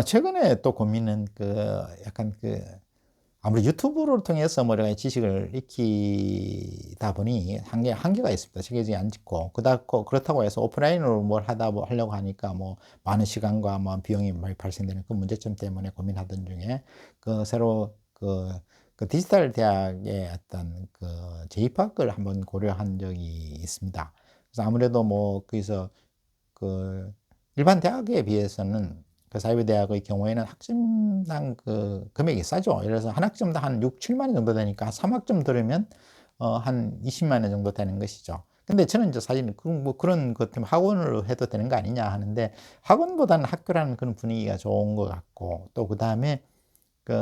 최근에 또 고민은 약간 아무래도 유튜브를 통해서 뭐 여러 가지 지식을 익히다 보니 한계가 있습니다. 체계적이 안 짓고. 그렇다고 해서 오프라인으로 뭘 뭐 하려고 하니까 뭐 많은 시간과 뭐 비용이 많이 발생되는 그 문제점 때문에 고민하던 중에 새로 디지털 대학의 어떤 재입학을 한번 고려한 적이 있습니다. 그래서 아무래도 뭐 거기서 그 일반 대학에 비해서는 사이버 대학의 경우에는 학점당 금액이 싸죠. 예를 들어서 한 학점당 한 6, 7만 원 정도 되니까 3학점 들으면 한 20만 원 정도 되는 것이죠. 근데 저는 이제 사실 뭐 그런 것 때문에 학원으로 해도 되는 거 아니냐 하는데, 학원보다는 학교라는 그런 분위기가 좋은 것 같고, 또 그다음에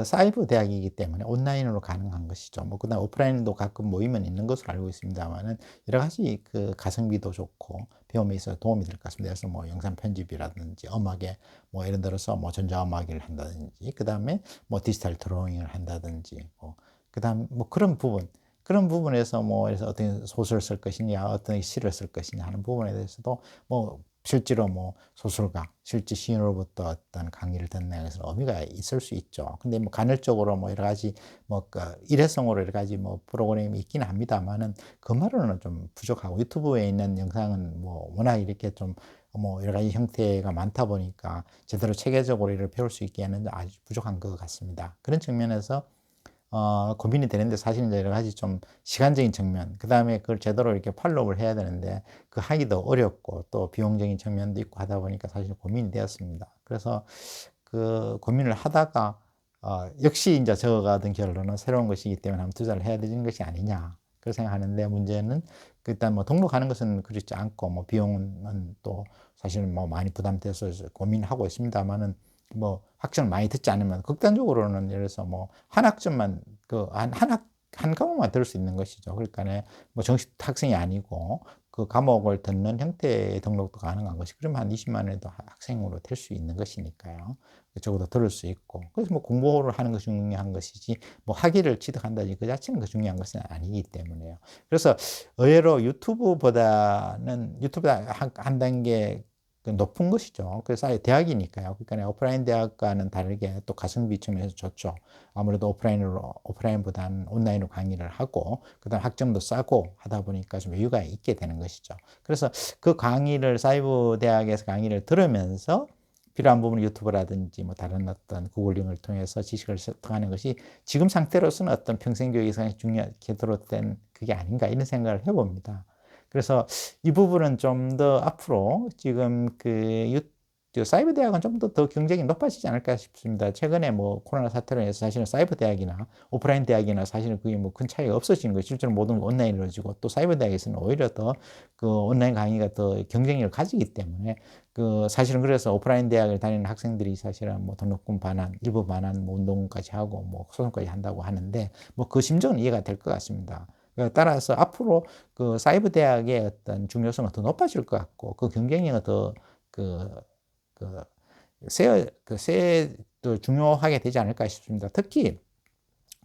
사이버 대학이기 때문에 온라인으로 가능한 것이죠. 뭐 그다음 오프라인도 가끔 모이면 있는 것으로 알고 있습니다만은, 여러 가지 가성비도 좋고 배움에 있어서 도움이 될 것 같습니다. 그래서 뭐 영상 편집이라든지 음악에 뭐 예를 들어서 뭐 전자음악을 한다든지, 그다음에 뭐 디지털 드로잉을 한다든지, 뭐 그다음 뭐 그런 부분에서 뭐 그래서 어떤 소설을 쓸 것이냐, 어떤 시를 쓸 것이냐 하는 부분에 대해서도 뭐 실제로 뭐 소설가, 실제 시인으로부터 어떤 강의를 듣는 것은 의미가 있을 수 있죠. 근데 뭐 간헐적으로 뭐 여러 가지 일회성으로 여러 가지 뭐 프로그램이 있기는 합니다만은, 그 말로는 좀 부족하고, 유튜브에 있는 영상은 뭐 워낙 이렇게 좀 뭐 여러 가지 형태가 많다 보니까 제대로 체계적으로 이를 배울 수 있기에는 아주 부족한 것 같습니다. 그런 측면에서 고민이 되는데, 사실 이제 여러 가지 좀 시간적인 측면, 그 다음에 그걸 제대로 이렇게 팔로우를 해야 되는데 하기도 어렵고, 또 비용적인 측면도 있고 하다 보니까 사실 고민이 되었습니다. 그래서 고민을 하다가 역시 이제 저가 얻은 결론은 새로운 것이기 때문에 한번 투자를 해야 되는 것이 아니냐, 그렇게 생각하는데, 문제는 일단 뭐 등록하는 것은 그렇지 않고, 뭐 비용은 또 사실 뭐 많이 부담돼서 고민하고 있습니다만은, 뭐 학점을 많이 듣지 않으면 극단적으로는 예를 들어서 뭐 한 학점만 한 과목만 들을 수 있는 것이죠. 그러니까 뭐 정식 학생이 아니고 그 과목을 듣는 형태의 등록도 가능한 것이, 그러면 한 20만 원에도 학생으로 될 수 있는 것이니까요. 적어도 들을 수 있고, 그래서 뭐 공부를 하는 것이 중요한 것이지, 뭐 학위를 취득한다든지 그 자체는 중요한 것은 아니기 때문에요. 그래서 의외로 유튜브보다 한 단계 높은 것이죠. 그래서 아예 대학이니까요. 그러니까 오프라인 대학과는 다르게 또 가성비 측면에서 좋죠. 아무래도 오프라인보다는 온라인으로 강의를 하고, 그다음 학점도 싸고 하다 보니까 좀 여유가 있게 되는 것이죠. 그래서 사이버 대학에서 강의를 들으면서 필요한 부분을 유튜브라든지 뭐 다른 어떤 구글링을 통해서 지식을 습득하는 것이 지금 상태로서는 어떤 평생교육에서 중요하게 들어된 그게 아닌가, 이런 생각을 해봅니다. 그래서 이 부분은 좀 더 앞으로 지금 사이버 대학은 좀 더 경쟁이 높아지지 않을까 싶습니다. 최근에 뭐 코로나 사태로 인해서 사실은 사이버 대학이나 오프라인 대학이나 사실은 그게 뭐 큰 차이가 없어지는 거예요. 실제로 모든 온라인으로 지고, 또 사이버 대학에서는 오히려 더 온라인 강의가 더 경쟁력을 가지기 때문에, 사실은 그래서 오프라인 대학을 다니는 학생들이 사실은 뭐 등록금 반환, 일부 반환, 뭐 운동까지 하고 뭐 소송까지 한다고 하는데, 뭐 그 심정은 이해가 될 것 같습니다. 따라서 앞으로 사이버 대학의 어떤 중요성은 더 높아질 것 같고, 경쟁력은 더 그, 그, 또 중요하게 되지 않을까 싶습니다. 특히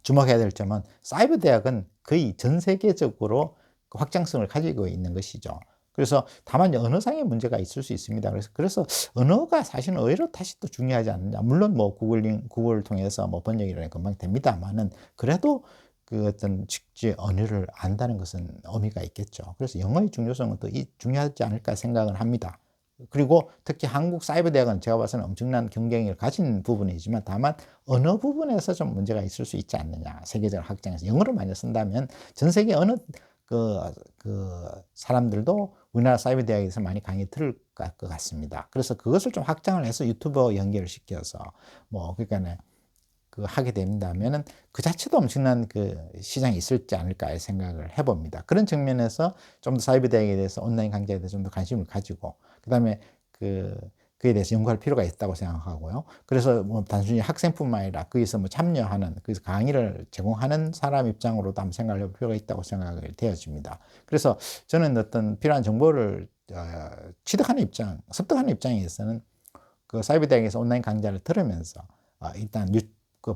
주목해야 될 점은, 사이버 대학은 거의 전 세계적으로 확장성을 가지고 있는 것이죠. 그래서 다만 언어상의 문제가 있을 수 있습니다. 그래서 언어가 사실은 의외로 다시 또 중요하지 않느냐. 물론 뭐 구글을 통해서 뭐 번역이라는 금방 됩니다만은, 그래도 어떤 직지 언어를 안다는 것은 의미가 있겠죠. 그래서 영어의 중요성은 더 중요하지 않을까 생각을 합니다. 그리고 특히 한국 사이버 대학은 제가 봐서는 엄청난 경쟁력을 가진 부분이지만, 다만 언어 부분에서 좀 문제가 있을 수 있지 않느냐. 세계적 확장에서 영어를 많이 쓴다면 전 세계 어느 사람들도 우리나라 사이버 대학에서 많이 강의 들을 것 같습니다. 그래서 그것을 좀 확장을 해서 유튜버 연결을 시켜서 뭐 그러니까 하게 된다면은 그 자체도 엄청난 시장이 있을지 않을까 생각을 해봅니다. 그런 측면에서 좀 더 사이버 대학에 대해서, 온라인 강좌에 대해서 좀 더 관심을 가지고, 그다음에 그에 대해서 연구할 필요가 있다고 생각하고요. 그래서 뭐 단순히 학생뿐만 아니라 거기서 뭐 참여하는, 거기서 강의를 제공하는 사람 입장으로도 한번 생각을 해볼 필요가 있다고 생각이 되어집니다. 그래서 저는 어떤 필요한 정보를 습득하는 입장에서는 사이버 대학에서 온라인 강좌를 들으면서 일단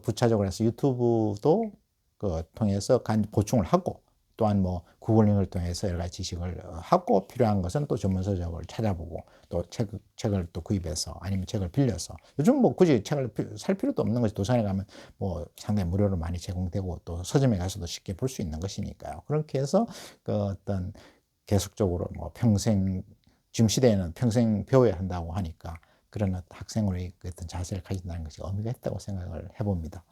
부차적으로 해서 유튜브도 통해서 보충을 하고, 또한 뭐 구글링을 통해서 여러 가지 지식을 하고 필요한 것은 또 전문 서적을 찾아보고 또 책을 또 구입해서 아니면 책을 빌려서 요즘 뭐 굳이 책을 살 필요도 없는 것이 도서관에 가면 뭐 상당히 무료로 많이 제공되고 또 서점에 가서도 쉽게 볼 수 있는 것이니까요. 그렇게 해서 그 어떤 계속적으로 뭐 평생 지금 시대에는 평생 배워야 한다고 하니까 그런 학생으로의 그 어떤 자세를 가진다는 것이 의미가 있다고 생각을 해봅니다.